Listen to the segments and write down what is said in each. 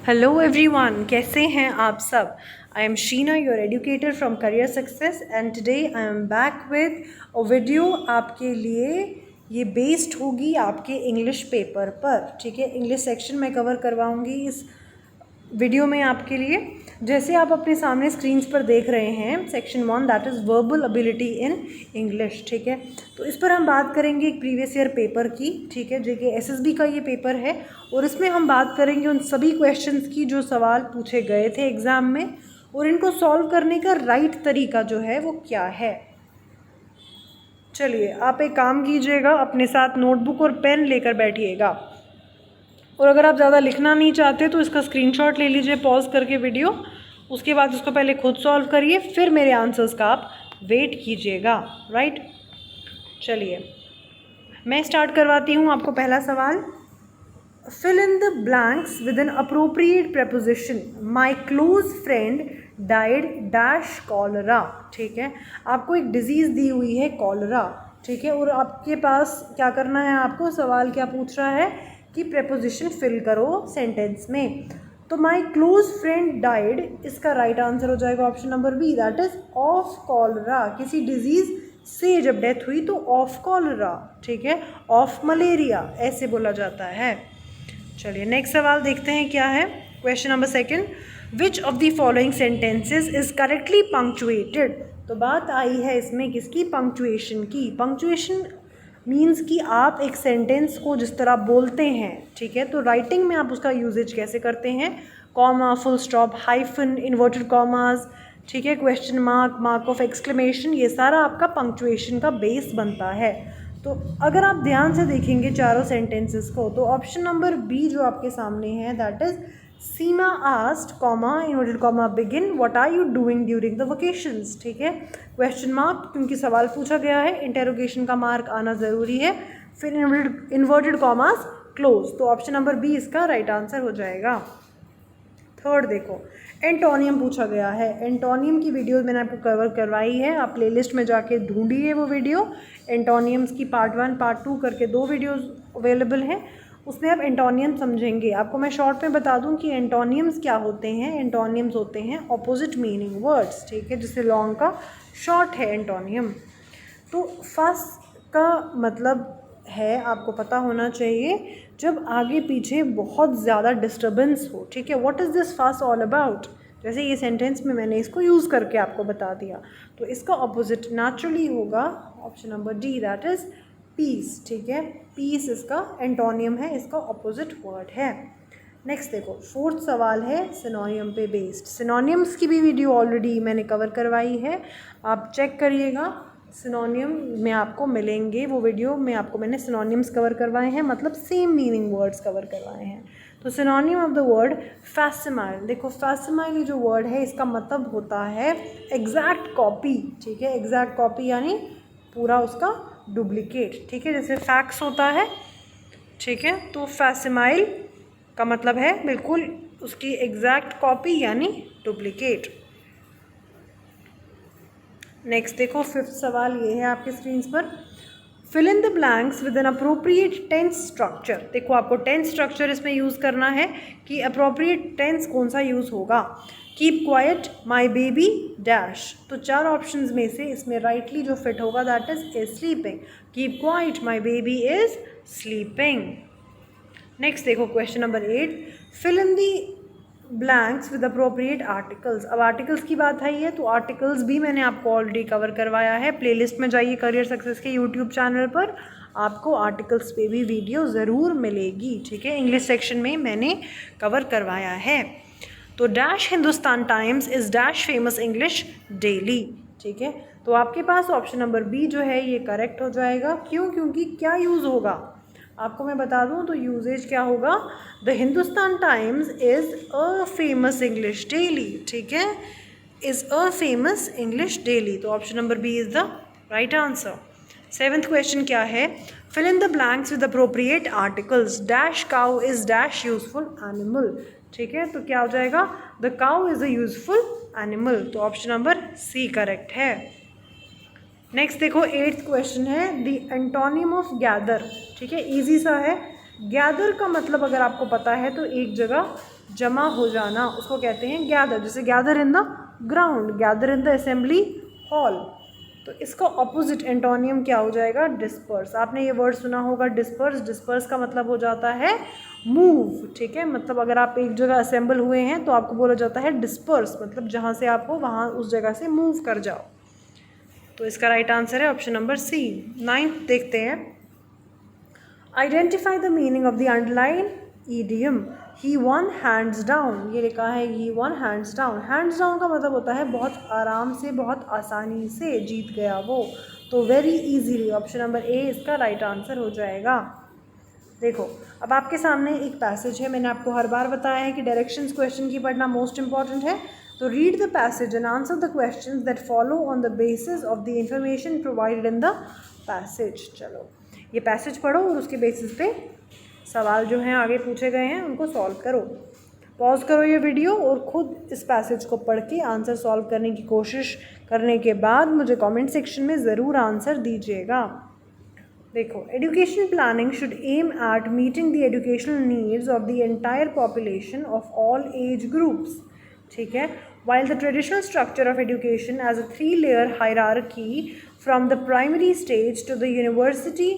Hello everyone, कैसे हैं आप सब। I am Sheena, your educator from career success, and today I am back with a video आपके लिए। ये बेस्ड होगी आपके इंग्लिश पेपर पर, ठीक है। इंग्लिश सेक्शन में कवर करवाऊंगी इस वीडियो में आपके लिए। जैसे आप अपने सामने स्क्रीन्स पर देख रहे हैं, section 1 that is verbal ability in English, ठीक है। तो इस पर हम बात करेंगे एक प्रीवियस ईयर पेपर की, ठीक है, जेके एसएसबी का ये पेपर है। और इसमें हम बात करेंगे उन सभी क्वेश्चंस की जो सवाल पूछे गए थे एग्ज़ाम में, और इनको सॉल्व करने का राइट तरीका जो है वो क्या है। चलिए, आप एक काम कीजिएगा, अपने साथ नोटबुक और पेन लेकर बैठिएगा, और अगर आप ज़्यादा लिखना नहीं चाहते तो इसका स्क्रीनशॉट ले लीजिए पॉज करके वीडियो। उसके बाद उसको पहले खुद सॉल्व करिए, फिर मेरे आंसर्स का आप वेट कीजिएगा, राइट। चलिए, मैं स्टार्ट करवाती हूँ आपको पहला सवाल। Fill in the blanks with an appropriate preposition. My close friend died dash cholera, ठीक है। आपको एक डिजीज़ दी हुई है कॉलरा, ठीक है, और आपके पास क्या करना है, आपको सवाल क्या पूछ रहा है कि प्रेपोजिशन फिल करो सेंटेंस में। तो माई क्लोज फ्रेंड डाइड, इसका राइट आंसर हो जाएगा option number B, that is of cholera. किसी डिजीज़ से जब डेथ हुई तो ऑफ कॉलरा, ठीक है, ऑफ मलेरिया ऐसे बोला जाता है। चलिए, नेक्स्ट सवाल देखते हैं क्या है। Question number 2, which of the following sentences is correctly punctuated. तो बात आई है इसमें किसकी, पंक्चुएशन की। पंक्चुएशन मीन्स कि आप एक सेंटेंस को जिस तरह बोलते हैं, ठीक है, तो राइटिंग में आप उसका यूजेज कैसे करते हैं, comma, full stop, hyphen, inverted commas, ठीक है, question mark, mark of exclamation, ये सारा आपका पंक्चुएशन का बेस बनता है। तो अगर आप ध्यान से देखेंगे चारों सेंटेंसेस को, तो ऑप्शन नंबर बी जो आपके सामने है, that is Seema asked, comma, inverted comma, begin, what are you doing during the vacations, ठीक है, क्वेश्चन मार्क क्योंकि सवाल पूछा गया है, इंटेरोगेशन का मार्क आना ज़रूरी है, फिर इन्वर्टेड कॉमास, क्लोज। तो ऑप्शन नंबर बी इसका राइट आंसर हो जाएगा। थर्ड देखो, एंटोनियम पूछा गया है। एंटोनियम की वीडियो मैंने आपको कवर करवाई है, आप प्लेलिस्ट में जाके ढूंढिए वो वीडियो। एंटोनियम्स की पार्ट 1 पार्ट 2 करके 2 वीडियोस अवेलेबल हैं, उसमें आप एंटोनियम समझेंगे। आपको मैं शॉर्ट में बता दूं कि एंटोनियम्स क्या होते हैं। एंटोनियम्स होते हैं ऑपोजिट मीनिंग वर्ड्स, ठीक है, जिससे लॉन्ग का शॉर्ट है एंटोनियम। तो फर्स्ट का मतलब है, आपको पता होना चाहिए, जब आगे पीछे बहुत ज़्यादा डिस्टर्बेंस हो, ठीक है। What is this first all about, जैसे ये सेंटेंस में मैंने इसको यूज़ करके आपको बता दिया, तो इसका ऑपोजिट नेचुरली होगा option number D, that is piece, ठीक है। पीस इसका एंटोनियम है, इसका ऑपोजिट वर्ड है। नेक्स्ट देखो, फोर्थ सवाल है सिनोनियम पे बेस्ड। सिनोनियम्स की भी वीडियो ऑलरेडी मैंने कवर करवाई है, आप चेक करिएगा, सिनोनियम में आपको मिलेंगे वो वीडियो में। आपको मैंने सिनोनियम्स कवर करवाए हैं, मतलब सेम मीनिंग वर्ड्स कवर करवाए हैं। तो सिनोनियम ऑफ द वर्ड फैसिमाइल, देखो फैसिमाइल जो वर्ड है इसका मतलब होता है एग्जैक्ट कॉपी, ठीक है, एग्जैक्ट कॉपी यानी पूरा उसका डुप्लीकेट, ठीक है, जैसे फैक्स होता है, ठीक है, तो फैसिमाइल का मतलब है बिल्कुल उसकी एग्जैक्ट कॉपी यानी डुप्लीकेट। नेक्स्ट देखो, फिफ्थ सवाल ये है आपके स्क्रीन पर, fill in the blanks with an appropriate tense structure. देखो, आपको टेंस स्ट्रक्चर इसमें यूज़ करना है कि अप्रोप्रिएट टेंस कौन सा यूज़ होगा। Keep quiet, my baby, dash. तो 4 ऑप्शंस में से इसमें राइटली जो फिट होगा that is sleeping. Keep quiet, my baby is sleeping. Next देखो, question number 8, fill in the blanks with appropriate articles. अब आर्टिकल्स की बात आई है तो आर्टिकल्स भी मैंने आपको ऑलरेडी कवर करवाया है। प्लेलिस्ट में जाइए करियर सक्सेस के यूट्यूब चैनल पर, आपको आर्टिकल्स पे भी वीडियो ज़रूर मिलेगी, ठीक है। इंग्लिश सेक्शन में मैंने कवर करवाया है। तो dash Hindustan Times is dash famous English daily, ठीक है। तो आपके पास ऑप्शन नंबर बी जो है ये करेक्ट हो जाएगा। क्यों, क्योंकि क्या यूज़ होगा आपको मैं बता दूं, तो यूजेज क्या होगा, the Hindustan Times is a famous English daily, ठीक है, is a famous English daily. तो option number B is the right answer. 7th question क्या है, fill in the blanks with appropriate articles. Dash cow is dash useful animal, ठीक है, तो क्या हो जाएगा, the cow is a useful animal. तो ऑप्शन नंबर सी करेक्ट है। नेक्स्ट देखो, 8th क्वेश्चन है, द एंटोनियम ऑफ गैदर, ठीक है, इजी सा है। गैदर का मतलब अगर आपको पता है तो एक जगह जमा हो जाना, उसको कहते हैं गैदर। जैसे gather in the ground, gather in the assembly hall. तो इसका ऑपोजिट एंटोनियम क्या हो जाएगा? डिस्पर्स। आपने ये वर्ड सुना होगा डिस्पर्स। डिस्पर्स का मतलब हो जाता है मूव, ठीक है। मतलब अगर आप एक जगह असेंबल हुए हैं तो आपको बोला जाता है डिस्पर्स, मतलब जहाँ से आप हो वहाँ उस जगह से मूव कर जाओ। तो इसका राइट आंसर है ऑप्शन नंबर सी। 9th देखते हैं। Identify the meaning of the underline idiom he won hands down. ये लिखा है he won hands down. Hands down का मतलब होता है बहुत आराम से, बहुत आसानी से जीत गया वो। तो वेरी इजीली, ऑप्शन नंबर ए इसका राइट आंसर हो जाएगा। देखो अब आपके सामने एक पैसेज है। मैंने आपको हर बार बताया है कि डायरेक्शंस क्वेश्चन की पढ़ना मोस्ट इंपॉर्टेंट है। तो read the passage and answer the questions that follow on the basis of the information provided in the passage. चलो ये पैसेज पढ़ो और उसके बेसिस पे सवाल जो हैं आगे पूछे गए हैं उनको सॉल्व करो। पॉज करो ये वीडियो और ख़ुद इस पैसेज को पढ़ के आंसर सॉल्व करने की कोशिश करने के बाद मुझे कमेंट सेक्शन में ज़रूर आंसर दीजिएगा। देखो, education planning should aim eight meeting the educational needs of the entire population of all age groups, ठीक है। While the traditional structure of education as a 3-layer hierarchy from the primary stage to the university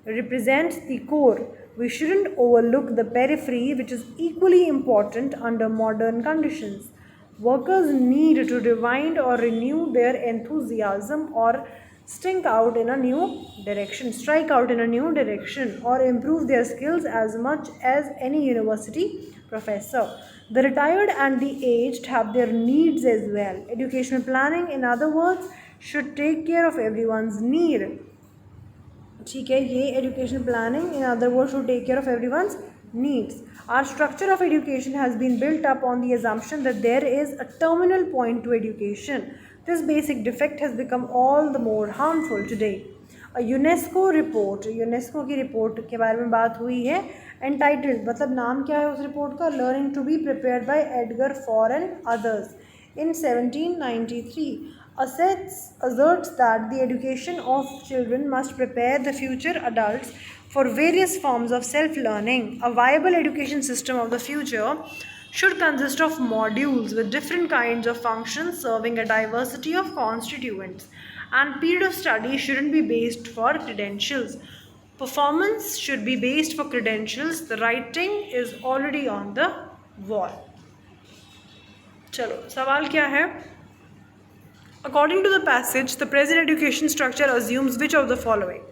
represents the core, we shouldn't overlook the periphery, which is equally important under modern conditions. Workers need to rewind or renew their enthusiasm or strike out in a new direction or improve their skills as much as any university professor. The retired and the aged have their needs as well. Educational planning, in other words, should take care of everyone's need. ठीक है, ये educational planning, in other words, should take care of everyone's needs. Our structure of education has been built up on the assumption that there is a terminal point to education. This basic defect has become all the more harmful today. UNESCO report, UNESCO की report के बारे में बात हुई है। Entitled मतलब नाम क्या है उस रिपोर्ट का? Learning to be prepared by Edgar Faure and others in 1793 asserts that the education of children must prepare the future adults for various forms of self-learning. A viable education system of the future should consist of modules with different kinds of functions serving a diversity of constituents. And period of study shouldn't be based for credentials. Performance should be based for credentials. The writing is already on the wall. चलो सवाल क्या है? According to the passage, the present education structure assumes which of the following?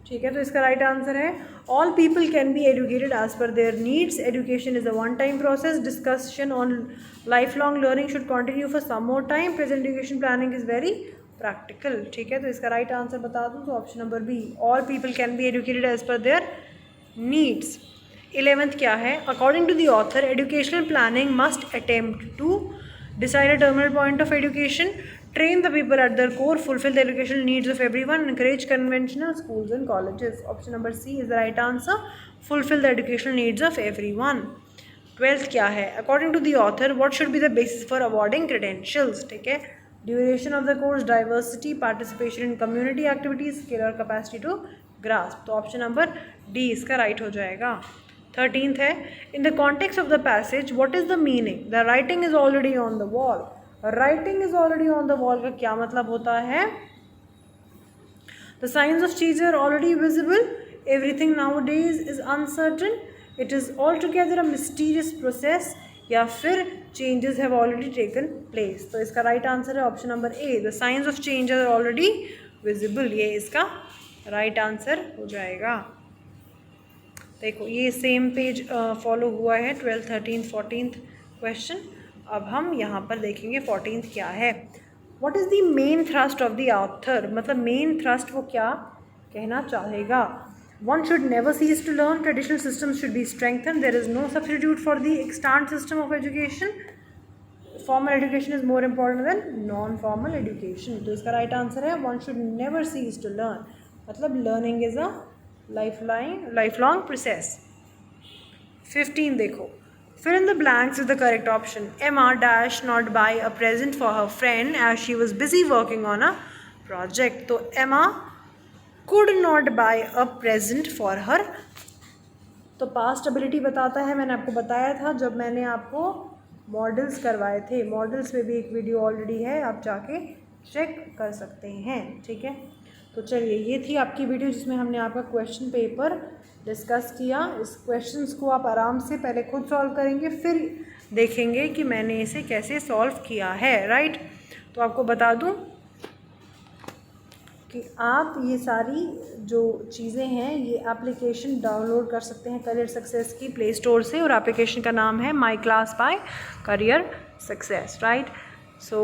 ठीक है, तो इसका right answer है all people can be educated as per their needs. Education is a one time process. Discussion on life long learning should continue for some more time. Present education planning is very practical. ठीक है, तो इसका right answer बता दूँ तो option number B, all people can be educated as per their needs. 11th क्या है? According to the author, educational planning must attempt to decide a terminal point of education, train the people at their core, fulfill the educational needs of everyone, encourage conventional schools and colleges. Option number C is the right answer. Fulfill the educational needs of everyone. 12th क्या है? According to the author, what should be the basis for awarding credentials? ठीक है, duration of the course, diversity, participation in community activities, skill or capacity to grasp. तो option number D इसका right हो जाएगा. 13th है, in the context of the passage what is the meaning? The writing is already on the wall. Writing is already on the wall का क्या मतलब होता है? The science of change are already visible. Everything nowadays is uncertain. It is all together a mysterious process. या फिर changes have already taken place. तो इसका right answer है option number A, the science of change are already visible. ये इसका right answer हो जाएगा. देखो ये सेम पेज फॉलो हुआ है 12th, 13th, 14th क्वेश्चन. अब हम यहाँ पर देखेंगे 14th क्या है. What is the main thrust of the author? मतलब मेन थ्रस्ट वो क्या कहना चाहेगा? One should never cease to learn. Traditional system should be strengthen. There is no substitute for the extent system of education. Formal education is more important than non formal education. तो इसका right answer है one should never cease to learn. मतलब learning is a lifelong process. 15 देखो, fill in the blanks with the correct option. Emma dash not buy a present for her friend as she was busy working on a project. तो Emma could not buy a present for her तो past ability बताता है, मैंने आपको बताया था जब मैंने आपको मॉडल्स करवाए थे, मॉडल्स में भी एक वीडियो ऑलरेडी है, आप जाके चेक कर सकते हैं, ठीक है। तो चलिए, ये थी आपकी वीडियो जिसमें हमने आपका क्वेश्चन पेपर डिस्कस किया। इस क्वेश्चंस को आप आराम से पहले खुद सॉल्व करेंगे, फिर देखेंगे कि मैंने इसे कैसे सॉल्व किया है, राइट। तो आपको बता दूं कि आप ये सारी जो चीज़ें हैं, ये एप्लीकेशन डाउनलोड कर सकते हैं करियर सक्सेस की प्ले स्टोर से, और एप्लीकेशन का नाम है my class by career success, right. So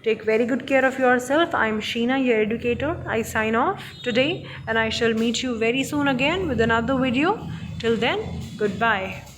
take very good care of yourself. I'm Sheena, your educator. I sign off today and I shall meet you very soon again with another video. Till then, goodbye.